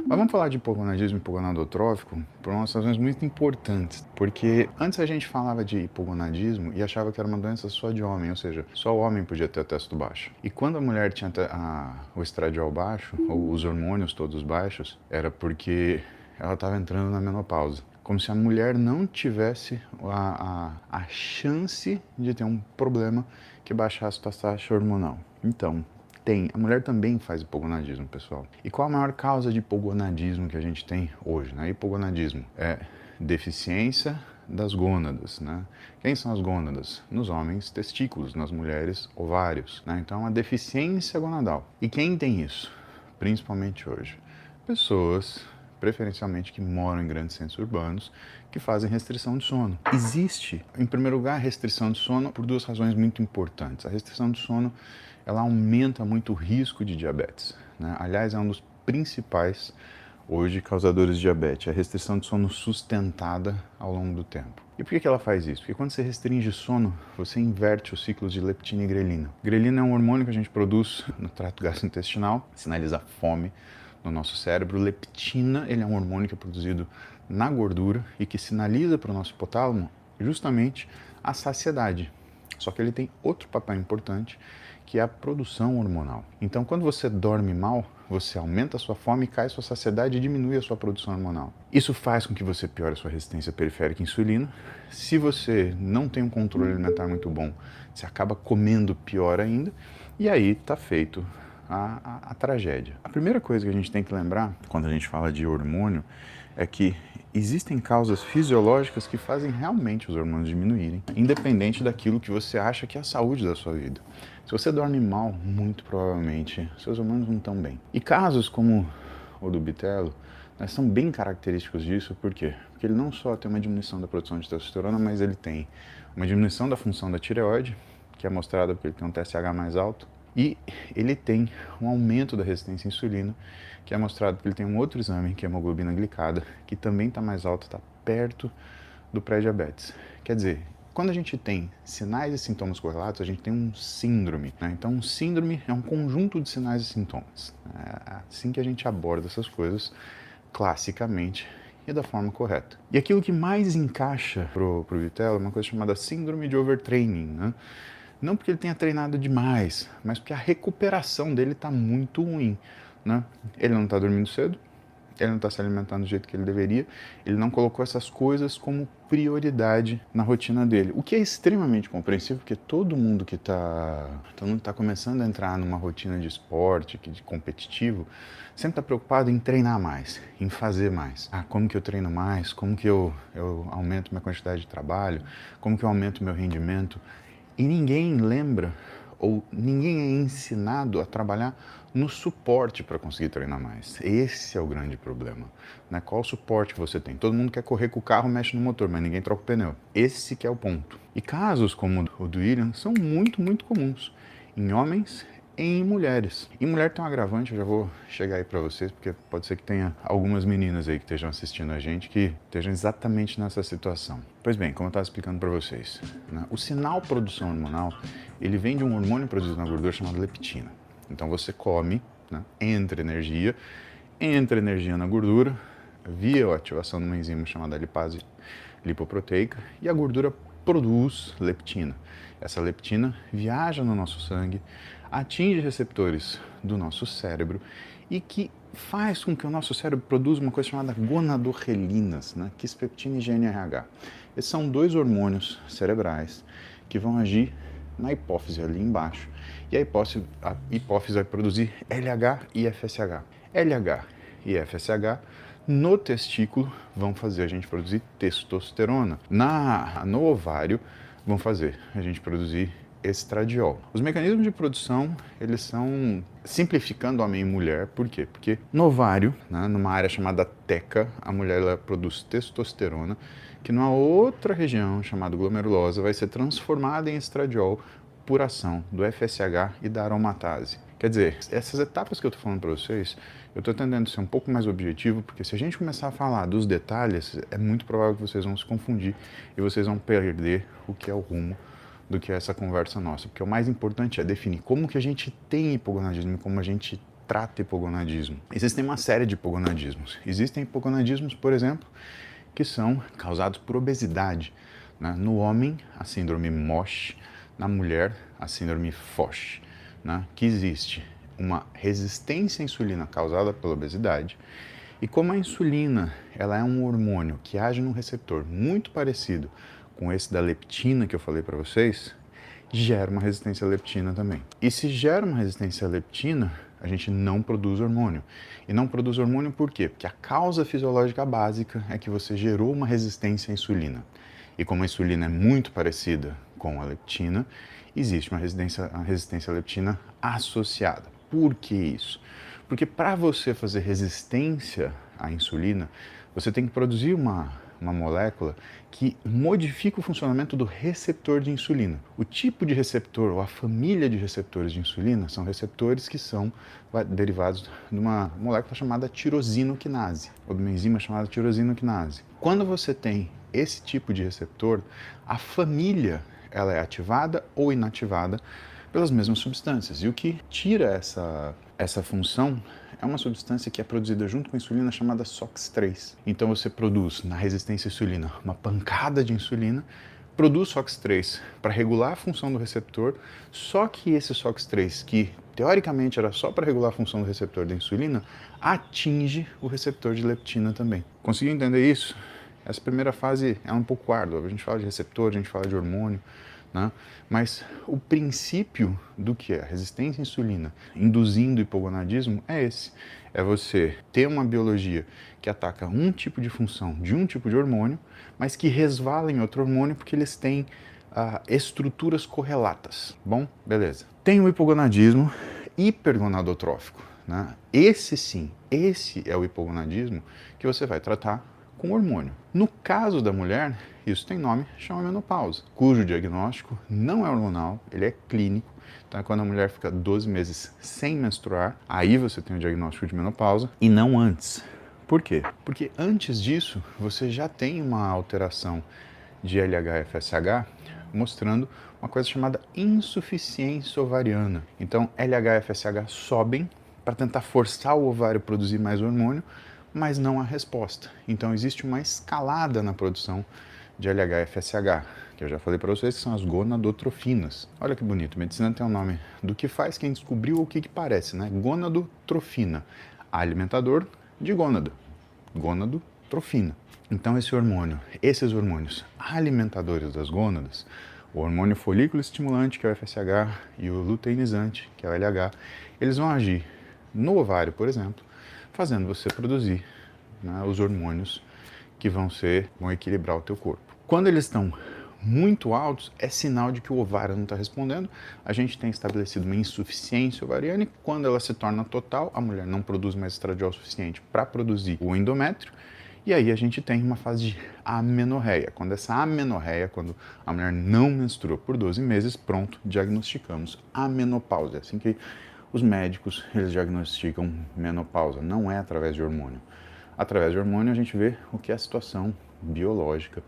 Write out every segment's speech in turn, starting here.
Mas vamos falar de hipogonadismo e hipogonadotrófico por umas razões muito importantes. Porque antes a gente falava de hipogonadismo e achava que era uma doença só de homem, ou seja, só o homem podia ter testo baixo. E quando a mulher tinha o estradiol baixo, ou os hormônios todos baixos, era porque ela estava entrando na menopausa. Como se a mulher não tivesse a chance de ter um problema que baixasse a taxa hormonal. Então, a mulher também faz hipogonadismo, pessoal. E qual a maior causa de hipogonadismo que a gente tem hoje? Né? Hipogonadismo é deficiência das gônadas, né? Quem são as gônadas? Nos homens, testículos, nas mulheres, ovários, né? Então, a deficiência gonadal. E quem tem isso? Principalmente hoje. Pessoas, preferencialmente que moram em grandes centros urbanos, que fazem restrição de sono. Existe, em primeiro lugar, a restrição de sono por duas razões muito importantes. A restrição de sono, ela aumenta muito o risco de diabetes, né? Aliás, é um dos principais, hoje, causadores de diabetes, a restrição de sono sustentada ao longo do tempo. E por que ela faz isso? Porque quando você restringe sono, você inverte os ciclos de leptina e grelina. Grelina é um hormônio que a gente produz no trato gastrointestinal, sinaliza fome no nosso cérebro. Leptina, ele é um hormônio que é produzido na gordura e que sinaliza para o nosso hipotálamo justamente a saciedade. Só que ele tem outro papel importante, que é a produção hormonal. Então, quando você dorme mal, você aumenta a sua fome, cai a sua saciedade e diminui a sua produção hormonal. Isso faz com que você piore a sua resistência periférica à insulina. Se você não tem um controle alimentar muito bom, você acaba comendo pior ainda, e aí está feito a tragédia. A primeira coisa que a gente tem que lembrar, quando a gente fala de hormônio, é que existem causas fisiológicas que fazem realmente os hormônios diminuírem, independente daquilo que você acha que é a saúde da sua vida. Se você dorme mal, muito provavelmente seus hormônios não estão bem. E casos como o do Bitelo, né, são bem característicos disso. Por quê? Porque ele não só tem uma diminuição da produção de testosterona, mas ele tem uma diminuição da função da tireoide, que é mostrada porque ele tem um TSH mais alto, e ele tem um aumento da resistência à insulina, que é mostrado porque ele tem um outro exame, que é a hemoglobina glicada, que também está mais alto, está perto do pré-diabetes. Quer dizer, quando a gente tem sinais e sintomas correlatos, a gente tem um síndrome, né? Então, um síndrome é um conjunto de sinais e sintomas. É assim que a gente aborda essas coisas, classicamente, e da forma correta. E aquilo que mais encaixa pro Vitelo é uma coisa chamada síndrome de overtraining, né? Não porque ele tenha treinado demais, mas porque a recuperação dele está muito ruim, né? Ele não está dormindo cedo, ele não está se alimentando do jeito que ele deveria, ele não colocou essas coisas como prioridade na rotina dele. O que é extremamente compreensível, porque todo mundo que está começando a entrar numa rotina de esporte, de competitivo, sempre está preocupado em treinar mais, em fazer mais. Como que eu treino mais? Como que eu aumento minha quantidade de trabalho? Como que eu aumento meu rendimento? E ninguém lembra, ou ninguém é ensinado a trabalhar no suporte para conseguir treinar mais. Esse é o grande problema, né? Qual o suporte que você tem? Todo mundo quer correr com o carro, mexe no motor, mas ninguém troca o pneu. Esse que é o ponto. E casos como o do William são muito, muito comuns em homens e em mulheres. Em mulher tem um agravante, eu já vou chegar aí para vocês, porque pode ser que tenha algumas meninas aí que estejam assistindo a gente que estejam exatamente nessa situação. Pois bem, como eu estava explicando para vocês, né, o sinal produção hormonal, ele vem de um hormônio produzido na gordura chamado leptina. Então você come, né, entra energia na gordura via a ativação de uma enzima chamada lipase lipoproteica, e a gordura produz leptina. Essa leptina viaja no nosso sangue, atinge receptores do nosso cérebro e que faz com que o nosso cérebro produza uma coisa chamada gonadotropina, né? Quispeptina e GNRH. Esses são dois hormônios cerebrais que vão agir na hipófise ali embaixo, e a hipófise vai produzir LH e FSH. LH e FSH no testículo vão fazer a gente produzir testosterona. No ovário vão fazer a gente produzir estradiol. Os mecanismos de produção, eles são, simplificando homem e mulher, por quê? Porque no ovário, né, numa área chamada teca, a mulher ela produz testosterona, que numa outra região chamada glomerulosa vai ser transformada em estradiol por ação do FSH e da aromatase. Quer dizer, essas etapas que eu estou falando para vocês, eu estou tentando ser um pouco mais objetivo, porque se a gente começar a falar dos detalhes, é muito provável que vocês vão se confundir e vocês vão perder o que é o rumo do que é essa conversa nossa. Porque o mais importante é definir como que a gente tem hipogonadismo e como a gente trata hipogonadismo? Existem uma série de hipogonadismos. Existem hipogonadismos, por exemplo, que são causados por obesidade, né? No homem, a síndrome MOSH, na mulher, a síndrome FOSH, né? Que existe uma resistência à insulina causada pela obesidade, e como a insulina ela é um hormônio que age num receptor muito parecido com esse da leptina que eu falei para vocês, gera uma resistência à leptina também. E se gera uma resistência à leptina, a gente não produz hormônio. E não produz hormônio por quê? Porque a causa fisiológica básica é que você gerou uma resistência à insulina. E como a insulina é muito parecida com a leptina, existe uma resistência à leptina associada. Por que isso? Porque para você fazer resistência à insulina, você tem que produzir uma molécula que modifica o funcionamento do receptor de insulina. O tipo de receptor ou a família de receptores de insulina são receptores que são derivados de uma molécula chamada tirosinoquinase, ou de uma enzima chamada tirosinoquinase. Quando você tem esse tipo de receptor, a família ela é ativada ou inativada pelas mesmas substâncias. E o que tira essa função é uma substância que é produzida junto com a insulina chamada SOX3. Então você produz na resistência à insulina uma pancada de insulina, produz SOX3 para regular a função do receptor, só que esse SOX3, que teoricamente era só para regular a função do receptor da insulina, atinge o receptor de leptina também. Conseguiu entender isso? Essa primeira fase é um pouco árdua. A gente fala de receptor, a gente fala de hormônio, né? Mas o princípio do que é a resistência à insulina induzindo hipogonadismo é esse. É você ter uma biologia que ataca um tipo de função de um tipo de hormônio, mas que resvala em outro hormônio porque eles têm estruturas correlatas. Bom, beleza. Tem o hipogonadismo hipergonadotrófico, né? Esse sim, esse é o hipogonadismo que você vai tratar com hormônio. No caso da mulher, isso tem nome, chama menopausa, cujo diagnóstico não é hormonal, ele é clínico. Então, quando a mulher fica 12 meses sem menstruar, aí você tem o diagnóstico de menopausa e não antes. Por quê? Porque antes disso, você já tem uma alteração de LH-FSH mostrando uma coisa chamada insuficiência ovariana. Então, LH-FSH sobem para tentar forçar o ovário a produzir mais hormônio, mas não há resposta. Então existe uma escalada na produção de LH-FSH, que eu já falei para vocês que são as gonadotrofinas. Olha que bonito, medicina tem um nome do que faz quem descobriu o que parece, né? Gonadotrofina, alimentador de gônada, gonadotrofina. Então esses hormônios alimentadores das gônadas, o hormônio folículo estimulante, que é o FSH, e o luteinizante, que é o LH, eles vão agir no ovário, por exemplo, fazendo você produzir, né, os hormônios que vão equilibrar o teu corpo. Quando eles estão muito altos, é sinal de que o ovário não está respondendo. A gente tem estabelecido uma insuficiência ovariana e quando ela se torna total, a mulher não produz mais estradiol suficiente para produzir o endométrio. E aí a gente tem uma fase de amenorreia. Quando a mulher não menstrua por 12 meses, pronto, diagnosticamos a menopausa. É assim que os médicos eles diagnosticam menopausa, não é através de hormônio. Através de hormônio a gente vê o que é a situação biológica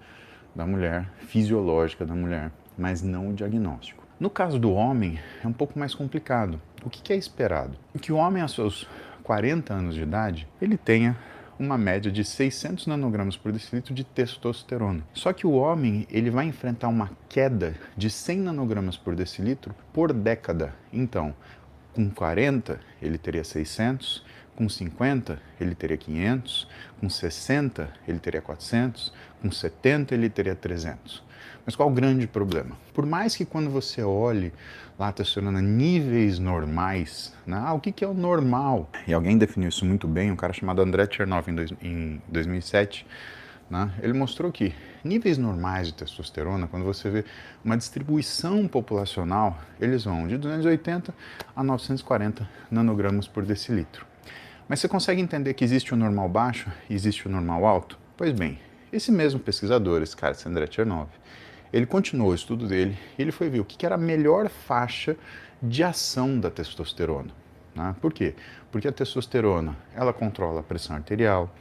da mulher, fisiológica da mulher, mas não o diagnóstico. No caso do homem é um pouco mais complicado. O que é esperado? Que o homem aos seus 40 anos de idade, ele tenha uma média de 600 nanogramas por decilitro de testosterona. Só que o homem ele vai enfrentar uma queda de 100 nanogramas por decilitro por década. Então, com 40 ele teria 600, com 50 ele teria 500, com 60 ele teria 400, com 70 ele teria 300. Mas qual o grande problema? Por mais que quando você olhe lá a testosterona níveis normais, né? O que é o normal? E alguém definiu isso muito bem, um cara chamado André Chernoff em 2007, né? Ele mostrou que níveis normais de testosterona, quando você vê uma distribuição populacional, eles vão de 280 a 940 nanogramas por decilitro. Mas você consegue entender que existe o normal baixo e existe o normal alto? Pois bem, esse mesmo pesquisador, esse cara, esse André Chernoff, ele continuou o estudo dele e ele foi ver o que era a melhor faixa de ação da testosterona, né? Por quê? Porque a testosterona, ela controla a pressão arterial,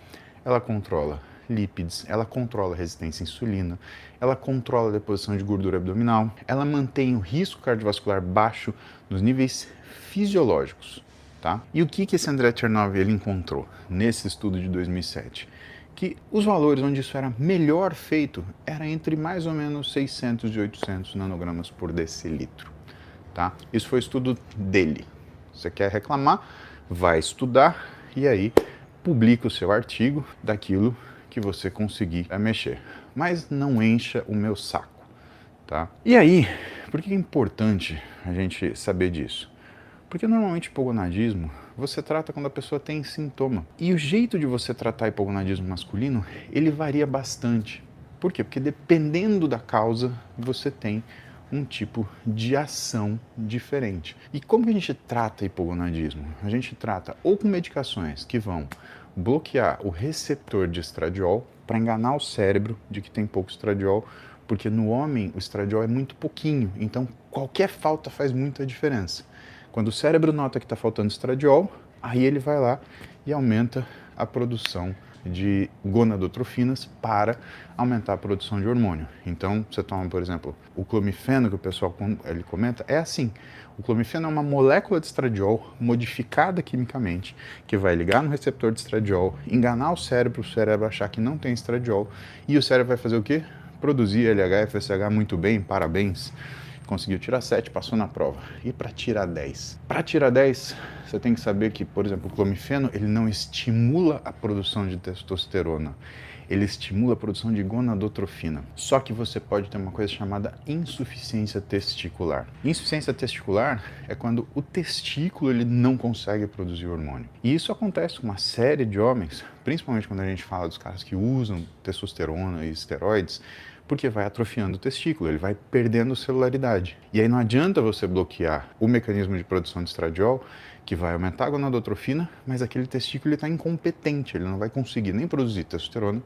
ela controla lípides, ela controla a resistência à insulina, ela controla a deposição de gordura abdominal, ela mantém o risco cardiovascular baixo nos níveis fisiológicos. tá? E o que esse André Chernow ele encontrou nesse estudo de 2007? Que os valores onde isso era melhor feito era entre mais ou menos 600 e 800 nanogramas por decilitro, tá? Isso foi o estudo dele. Você quer reclamar, vai estudar e aí publica o seu artigo daquilo que você conseguir mexer. Mas não encha o meu saco, tá? E aí, por que é importante a gente saber disso? Porque normalmente hipogonadismo você trata quando a pessoa tem sintoma. E o jeito de você tratar hipogonadismo masculino, ele varia bastante. Por quê? Porque dependendo da causa, você tem um tipo de ação diferente. E como que a gente trata hipogonadismo? A gente trata ou com medicações que vão bloquear o receptor de estradiol para enganar o cérebro de que tem pouco estradiol, porque no homem o estradiol é muito pouquinho, então qualquer falta faz muita diferença. Quando o cérebro nota que está faltando estradiol, aí ele vai lá e aumenta a produção de gonadotrofinas para aumentar a produção de hormônio. Então, você toma, por exemplo, o clomifeno, que o pessoal ele comenta, é assim. O clomifeno é uma molécula de estradiol modificada quimicamente, que vai ligar no receptor de estradiol, enganar o cérebro achar que não tem estradiol, e o cérebro vai fazer o quê? Produzir LH e FSH muito bem, parabéns. Conseguiu tirar 7, passou na prova. E para tirar 10? Para tirar 10, você tem que saber que, por exemplo, o clomifeno, ele não estimula a produção de testosterona. Ele estimula a produção de gonadotrofina. Só que você pode ter uma coisa chamada insuficiência testicular. Insuficiência testicular é quando o testículo ele não consegue produzir hormônio. E isso acontece com uma série de homens, principalmente quando a gente fala dos caras que usam testosterona e esteroides, porque vai atrofiando o testículo, ele vai perdendo celularidade. E aí não adianta você bloquear o mecanismo de produção de estradiol, que vai aumentar a gonadotrofina, mas aquele testículo está incompetente, ele não vai conseguir nem produzir testosterona,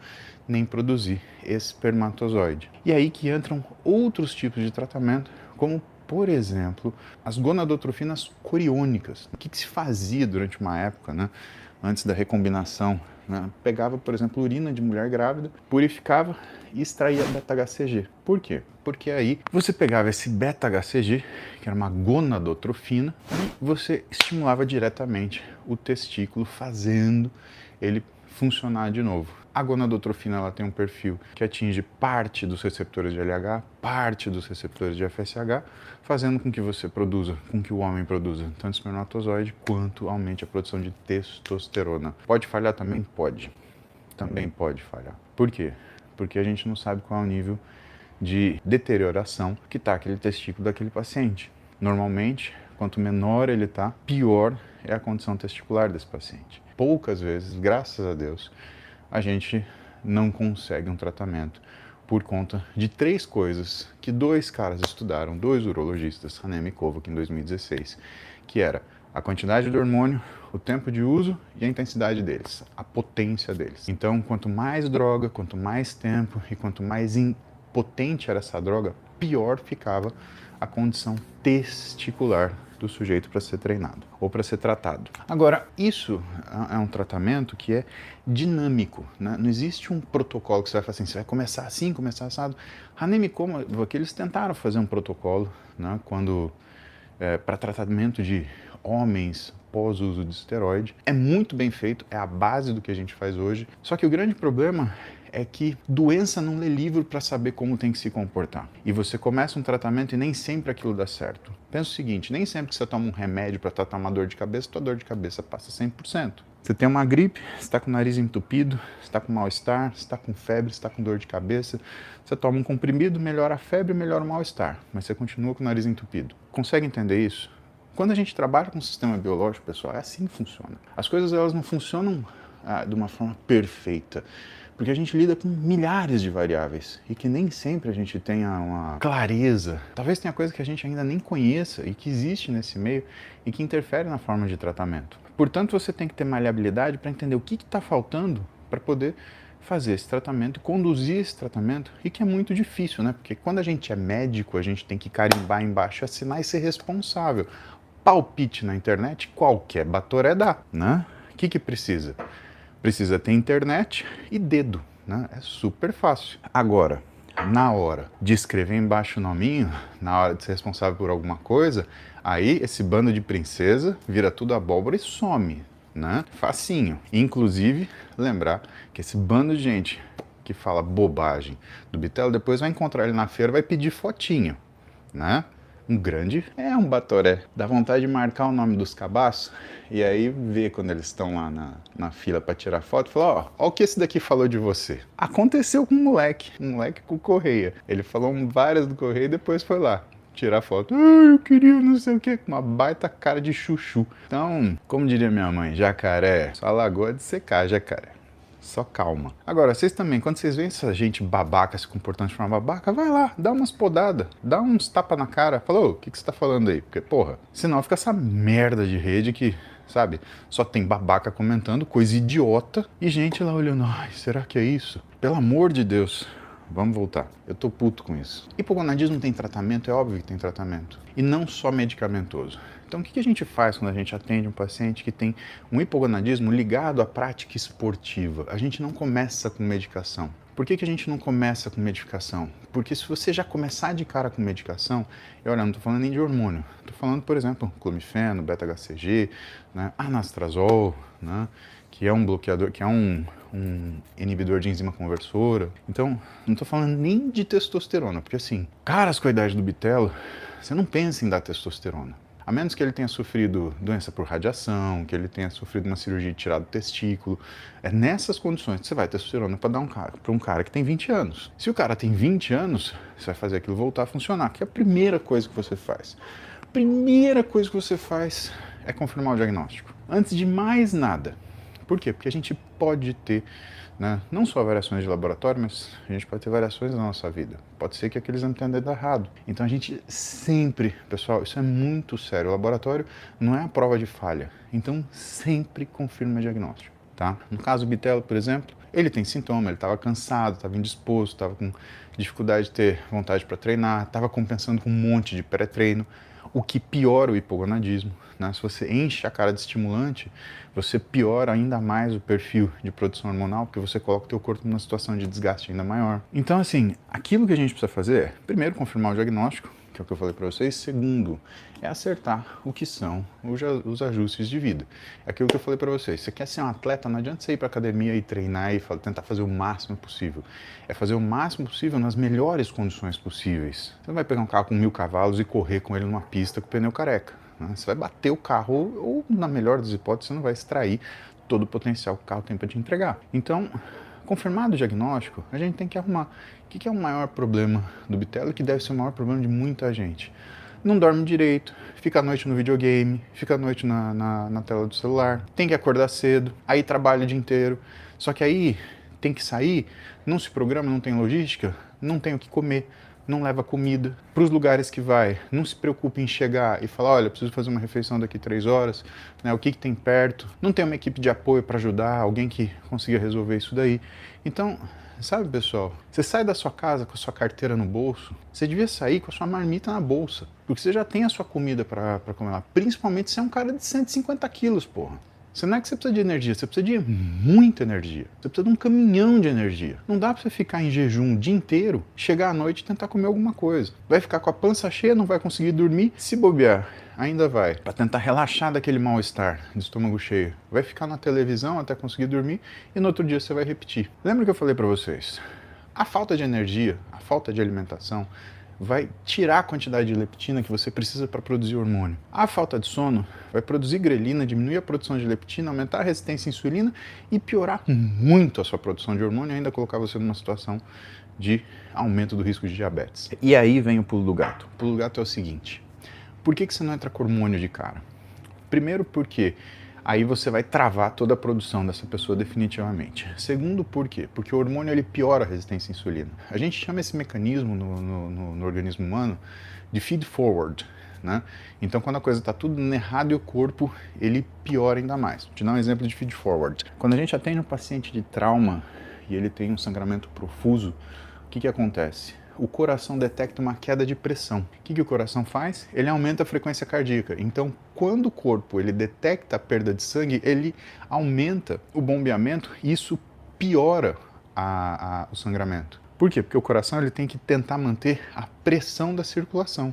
nem produzir espermatozoide. E aí que entram outros tipos de tratamento, como por exemplo, as gonadotrofinas coriônicas. O que se fazia durante uma época, né, antes da recombinação? Pegava, por exemplo, urina de mulher grávida, purificava e extraía beta-HCG. Por quê? Porque aí você pegava esse beta-HCG, que era uma gonadotrofina, e você estimulava diretamente o testículo, fazendo ele funcionar de novo. A gonadotrofina ela tem um perfil que atinge parte dos receptores de LH, parte dos receptores de FSH, fazendo com que você produza, com que o homem produza tanto espermatozoide quanto aumente a produção de testosterona. Pode falhar também? Pode. Também pode falhar. Por quê? Porque a gente não sabe qual é o nível de deterioração que está aquele testículo daquele paciente. Normalmente, quanto menor ele está, pior é a condição testicular desse paciente. Poucas vezes, graças a Deus, a gente não consegue um tratamento por conta de 3 coisas que 2 caras estudaram, 2 urologistas, Hanem e Kovac, em 2016, que era a quantidade de hormônio, o tempo de uso e a intensidade deles, a potência deles. Então, quanto mais droga, quanto mais tempo e quanto mais potente era essa droga, pior ficava a condição testicular do sujeito para ser treinado ou para ser tratado. Agora, isso é um tratamento que é dinâmico, né? Não existe um protocolo que você vai fazer assim, você vai começar assim, começar assado. Hanem e Kovac, eles tentaram fazer um protocolo, né, para tratamento de homens pós-uso de esteroide. É muito bem feito, é a base do que a gente faz hoje. Só que o grande problema é que doença não lê livro para saber como tem que se comportar. E você começa um tratamento e nem sempre aquilo dá certo. Pensa o seguinte, nem sempre que você toma um remédio para tratar uma dor de cabeça, tua dor de cabeça passa 100%. Você tem uma gripe, você está com o nariz entupido, você está com mal-estar, você está com febre, você está com dor de cabeça, você toma um comprimido, melhora a febre, melhora o mal-estar, mas você continua com o nariz entupido. Consegue entender isso? Quando a gente trabalha com o sistema biológico, pessoal, é assim que funciona. As coisas elas não funcionam de uma forma perfeita, porque a gente lida com milhares de variáveis e que nem sempre a gente tenha uma clareza. Talvez tenha coisa que a gente ainda nem conheça e que existe nesse meio e que interfere na forma de tratamento. Portanto, você tem que ter maleabilidade para entender o que está faltando para poder fazer esse tratamento, conduzir esse tratamento, e que é muito difícil, né? Porque quando a gente é médico, a gente tem que carimbar embaixo, assinar e ser responsável. Palpite na internet, qualquer batoré dá, né? O que precisa? Precisa ter internet e dedo, né? É super fácil. Agora, na hora de escrever embaixo o nominho, na hora de ser responsável por alguma coisa, aí esse bando de princesa vira tudo abóbora e some, né? Facinho. Inclusive, lembrar que esse bando de gente que fala bobagem do Bitelo, depois vai encontrar ele na feira, vai pedir fotinho, né? Um batoré. Dá vontade de marcar o nome dos cabaços e aí ver quando eles estão lá na fila para tirar foto e falar, ó o que esse daqui falou de você. Aconteceu com um moleque com o Correia. Ele falou várias do Correia e depois foi lá tirar foto. Eu queria não sei o que, uma baita cara de chuchu. Então, como diria minha mãe, jacaré, só lagoa de secar, jacaré. Só calma. Agora, vocês também, quando vocês veem essa gente babaca se comportando de forma babaca, vai lá, dá umas podadas, dá uns tapa na cara, fala, ô, o que você tá falando aí? Porque, porra, senão fica essa merda de rede que, sabe, só tem babaca comentando, coisa idiota, e gente lá olhando, ai, será que é isso? Pelo amor de Deus. Vamos voltar. Eu tô puto com isso. Hipogonadismo tem tratamento? É óbvio que tem tratamento. E não só medicamentoso. Então, o que a gente faz quando a gente atende um paciente que tem um hipogonadismo ligado à prática esportiva? A gente não começa com medicação. Por que a gente não começa com medicação? Porque se você já começar de cara com medicação, olha, não estou falando nem de hormônio. Estou falando, por exemplo, clomifeno, beta-HCG, né, anastrozol, né, que é um bloqueador, que é um inibidor de enzima conversora. Então, não estou falando nem de testosterona, porque assim, caras com a idade do Bitelo, você não pensa em dar testosterona. A menos que ele tenha sofrido doença por radiação, que ele tenha sofrido uma cirurgia de tirar do testículo. É nessas condições que você vai testosterona para dar para um cara que tem 20 anos. Se o cara tem 20 anos, você vai fazer aquilo voltar a funcionar, que é a primeira coisa que você faz. A primeira coisa que você faz é confirmar o diagnóstico. Antes de mais nada. Por quê? Porque a gente pode ter, né, não só variações de laboratório, mas a gente pode ter variações na nossa vida. Pode ser que aqueles exames tenham dado errado. Então a gente sempre, pessoal, isso é muito sério. O laboratório não é a prova de falha. Então sempre confirma o diagnóstico, tá? No caso do Bitelo, por exemplo, ele tem sintoma, ele estava cansado, estava indisposto, estava com dificuldade de ter vontade para treinar, estava compensando com um monte de pré-treino, o que piora o hipogonadismo, né? Se você enche a cara de estimulante, você piora ainda mais o perfil de produção hormonal, porque você coloca o teu corpo numa situação de desgaste ainda maior. Então, assim, aquilo que a gente precisa fazer é, primeiro, confirmar o diagnóstico, que é o que eu falei para vocês. Segundo, é acertar o que são os ajustes de vida. É aquilo que eu falei para vocês. Você quer ser um atleta, não adianta você ir para academia e treinar e tentar fazer o máximo possível. É fazer o máximo possível nas melhores condições possíveis. Você não vai pegar um carro com 1000 cavalos e correr com ele numa pista com o pneu careca. Você vai bater o carro ou, na melhor das hipóteses, você não vai extrair todo o potencial que o carro tem para te entregar. Então, confirmado o diagnóstico, a gente tem que arrumar. O que é o maior problema do Bitelo, que deve ser o maior problema de muita gente? Não dorme direito, fica à noite no videogame, fica à noite na tela do celular, tem que acordar cedo, aí trabalha o dia inteiro. Só que aí tem que sair, não se programa, não tem logística, não tem o que comer, não leva comida para os lugares que vai, não se preocupe em chegar e falar, olha, preciso fazer uma refeição daqui 3 horas, né, o que tem perto, não tem uma equipe de apoio para ajudar, alguém que consiga resolver isso daí. Então, sabe, pessoal, você sai da sua casa com a sua carteira no bolso, você devia sair com a sua marmita na bolsa, porque você já tem a sua comida para comer lá, principalmente se é um cara de 150 quilos, porra. Você não é que você precisa de energia, você precisa de muita energia. Você precisa de um caminhão de energia. Não dá pra você ficar em jejum o dia inteiro, chegar à noite e tentar comer alguma coisa. Vai ficar com a pança cheia, não vai conseguir dormir. Se bobear, ainda vai. Pra tentar relaxar daquele mal-estar de estômago cheio. Vai ficar na televisão até conseguir dormir e no outro dia você vai repetir. Lembra que eu falei pra vocês? A falta de energia, a falta de alimentação, vai tirar a quantidade de leptina que você precisa para produzir hormônio. A falta de sono vai produzir grelina, diminuir a produção de leptina, aumentar a resistência à insulina e piorar muito a sua produção de hormônio e ainda colocar você numa situação de aumento do risco de diabetes. E aí vem o pulo do gato. O pulo do gato é o seguinte: por que você não entra com hormônio de cara? Primeiro porque aí você vai travar toda a produção dessa pessoa definitivamente. Segundo, por quê? Porque o hormônio ele piora a resistência à insulina. A gente chama esse mecanismo no organismo humano de feed forward, né? Então, quando a coisa está tudo errado e o corpo, ele piora ainda mais. Vou te dar um exemplo de feed forward. Quando a gente atende um paciente de trauma e ele tem um sangramento profuso, o que acontece? O coração detecta uma queda de pressão. O que o coração faz? Ele aumenta a frequência cardíaca. Então, quando o corpo ele detecta a perda de sangue, ele aumenta o bombeamento e isso piora o sangramento. Por quê? Porque o coração ele tem que tentar manter a pressão da circulação.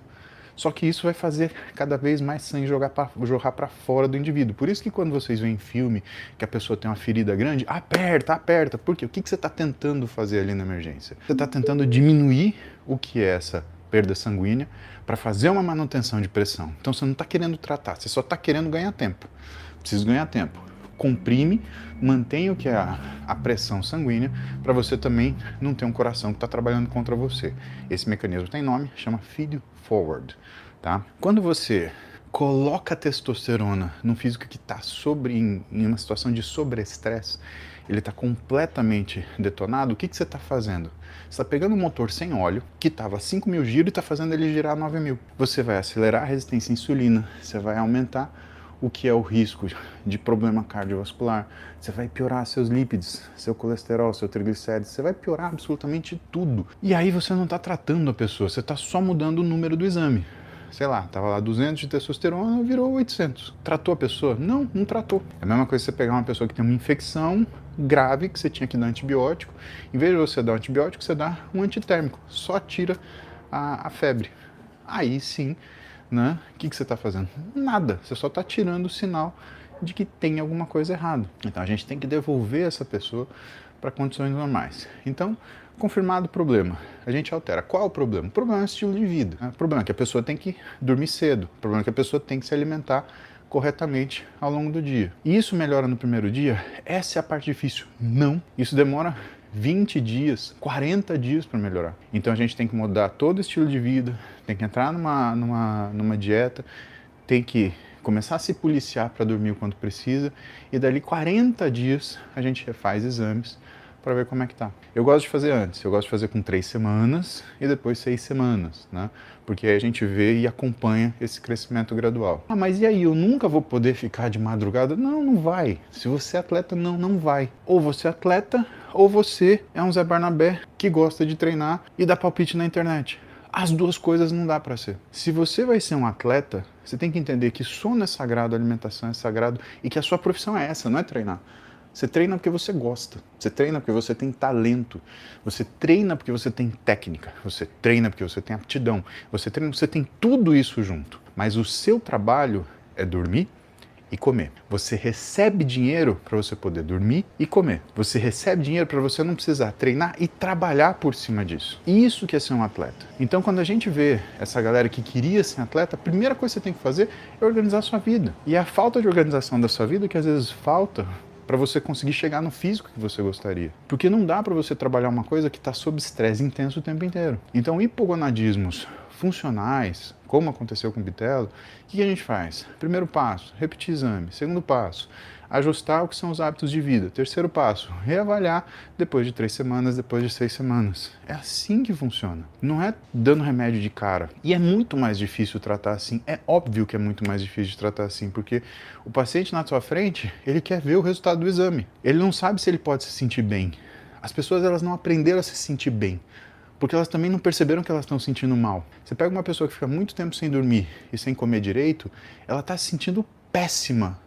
Só que isso vai fazer cada vez mais sangue jorrar para fora do indivíduo. Por isso que quando vocês veem filme que a pessoa tem uma ferida grande, aperta, aperta. Por quê? O que você está tentando fazer ali na emergência? Você está tentando diminuir o que é essa perda sanguínea para fazer uma manutenção de pressão. Então você não está querendo tratar, você só está querendo ganhar tempo. Preciso ganhar tempo. Comprime, mantenha o que é a pressão sanguínea para você também não ter um coração que está trabalhando contra você. Esse mecanismo tem nome, chama feed forward. Tá? Quando você coloca a testosterona num físico que está em uma situação de sobreestresse, ele está completamente detonado, o que você está fazendo? Você está pegando um motor sem óleo, que estava a 5.000 giros e está fazendo ele girar 9.000. Você vai acelerar a resistência à insulina, você vai aumentar o que é o risco de problema cardiovascular, você vai piorar seus lípides, seu colesterol, seu triglicérides, você vai piorar absolutamente tudo. E aí você não está tratando a pessoa, você está só mudando o número do exame. Sei lá, estava lá 200 de testosterona, virou 800. Tratou a pessoa? Não, não tratou. É a mesma coisa você pegar uma pessoa que tem uma infecção grave, que você tinha que dar antibiótico, em vez de você dar um antibiótico, você dá um antitérmico, só tira a febre. Aí sim, né? O que você está fazendo? Nada, você só está tirando o sinal de que tem alguma coisa errada. Então a gente tem que devolver essa pessoa para condições normais. Então, confirmado o problema, a gente altera. Qual é o problema? O problema é o estilo de vida. O problema é que a pessoa tem que dormir cedo, o problema é que a pessoa tem que se alimentar corretamente ao longo do dia. E isso melhora no primeiro dia? Essa é a parte difícil. Não. Isso demora 20 dias, 40 dias para melhorar. Então a gente tem que mudar todo o estilo de vida, tem que entrar numa dieta, tem que começar a se policiar para dormir o quanto precisa e dali 40 dias a gente refaz exames para ver como é que tá. Eu gosto de fazer antes, eu gosto de fazer com 3 semanas e depois 6 semanas, né? Porque aí a gente vê e acompanha esse crescimento gradual. Ah, mas e aí, eu nunca vou poder ficar de madrugada? Não, não vai. Se você é atleta, não vai. Ou você é atleta, ou você é um Zé Barnabé que gosta de treinar e dá palpite na internet. As duas coisas não dá para ser. Se você vai ser um atleta, você tem que entender que sono é sagrado, alimentação é sagrado e que a sua profissão é essa, não é treinar. Você treina porque você gosta, você treina porque você tem talento, você treina porque você tem técnica, você treina porque você tem aptidão, você treina porque você tem tudo isso junto. Mas o seu trabalho é dormir e comer. Você recebe dinheiro para você poder dormir e comer. Você recebe dinheiro para você não precisar treinar e trabalhar por cima disso. Isso que é ser um atleta. Então, quando a gente vê essa galera que queria ser atleta, a primeira coisa que você tem que fazer é organizar a sua vida. E é a falta de organização da sua vida que às vezes falta para você conseguir chegar no físico que você gostaria. Porque não dá para você trabalhar uma coisa que está sob estresse intenso o tempo inteiro. Então, hipogonadismos funcionais, como aconteceu com o Bitelo, o que a gente faz? Primeiro passo, repetir exame. Segundo passo, ajustar o que são os hábitos de vida. Terceiro passo, reavaliar depois de 3 semanas, depois de 6 semanas. É assim que funciona. Não é dando remédio de cara. E é muito mais difícil tratar assim. É óbvio que é muito mais difícil de tratar assim, porque o paciente na sua frente, ele quer ver o resultado do exame. Ele não sabe se ele pode se sentir bem. As pessoas, elas não aprenderam a se sentir bem, porque elas também não perceberam que elas estão se sentindo mal. Você pega uma pessoa que fica muito tempo sem dormir e sem comer direito, ela está se sentindo péssima.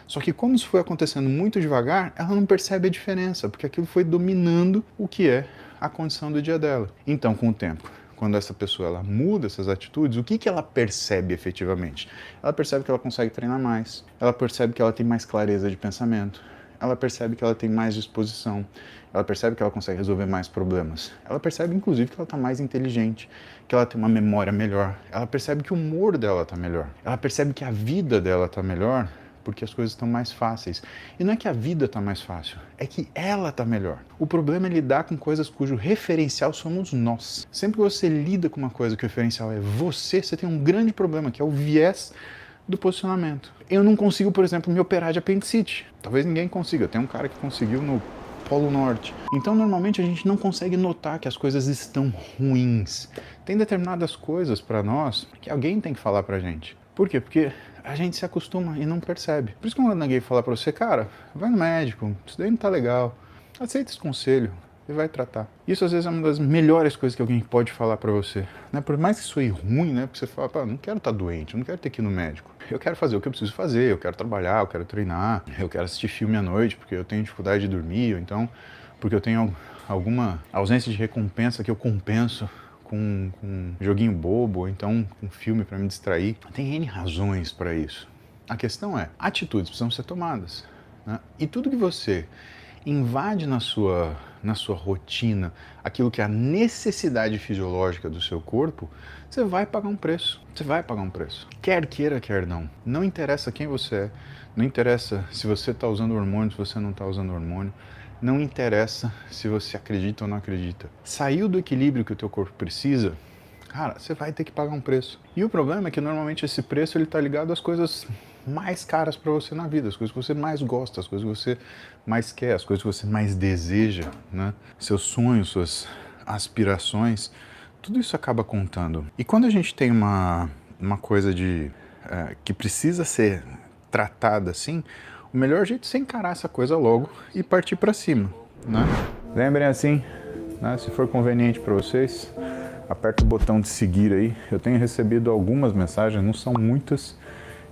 Só que como isso foi acontecendo muito devagar, ela não percebe a diferença, porque aquilo foi dominando o que é a condição do dia dela. Então, com o tempo, quando essa pessoa ela muda essas atitudes, o que ela percebe efetivamente? Ela percebe que ela consegue treinar mais, ela percebe que ela tem mais clareza de pensamento, ela percebe que ela tem mais disposição, ela percebe que ela consegue resolver mais problemas, ela percebe inclusive que ela está mais inteligente, que ela tem uma memória melhor, ela percebe que o humor dela está melhor, ela percebe que a vida dela está melhor, porque as coisas estão mais fáceis. E não é que a vida está mais fácil, é que ela está melhor. O problema é lidar com coisas cujo referencial somos nós. Sempre que você lida com uma coisa que o referencial é você tem um grande problema, que é o viés do posicionamento. Eu não consigo, por exemplo, me operar de apendicite. Talvez ninguém consiga. Tem um cara que conseguiu no Polo Norte. Então, normalmente, a gente não consegue notar que as coisas estão ruins. Tem determinadas coisas para nós que alguém tem que falar pra gente. Por quê? Porque a gente se acostuma e não percebe. Por isso que quando alguém fala pra você, cara, vai no médico, isso daí não tá legal. Aceita esse conselho e vai tratar. Isso às vezes é uma das melhores coisas que alguém pode falar pra você. Né? Por mais que isso aí ruim, né? Porque você fala, pá, não quero estar doente, eu não quero ter que ir no médico. Eu quero fazer o que eu preciso fazer, eu quero trabalhar, eu quero treinar, eu quero assistir filme à noite porque eu tenho dificuldade de dormir, ou então porque eu tenho alguma ausência de recompensa que eu compenso com um joguinho bobo, ou então um filme para me distrair. Tem N razões para isso. A questão é, atitudes precisam ser tomadas, né? E tudo que você invade na sua rotina, aquilo que é a necessidade fisiológica do seu corpo, você vai pagar um preço. Você vai pagar um preço. Quer queira, quer não. Não interessa quem você é, não interessa se você está usando hormônio, se você não está usando hormônio, não interessa se você acredita ou não acredita. Saiu do equilíbrio que o teu corpo precisa, cara, você vai ter que pagar um preço. E o problema é que normalmente esse preço ele está ligado às coisas mais caras para você na vida, as coisas que você mais gosta, as coisas que você mais quer, as coisas que você mais deseja, né? Seus sonhos, suas aspirações, tudo isso acaba contando. E quando a gente tem uma coisa que precisa ser tratada assim, o melhor jeito é você encarar essa coisa logo e partir para cima, né? Lembrem assim, né? Se for conveniente para vocês, aperta o botão de seguir aí. Eu tenho recebido algumas mensagens, não são muitas,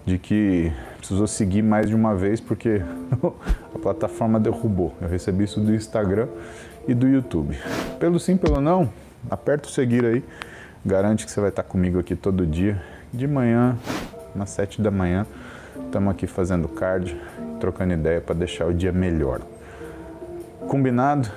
de que precisou seguir mais de uma vez porque a plataforma derrubou. Eu recebi isso do Instagram e do YouTube. Pelo sim, pelo não, aperta o seguir aí. Garante que você vai estar comigo aqui todo dia, de manhã, às 7 da manhã. Estamos aqui fazendo cardio, trocando ideia para deixar o dia melhor. Combinado?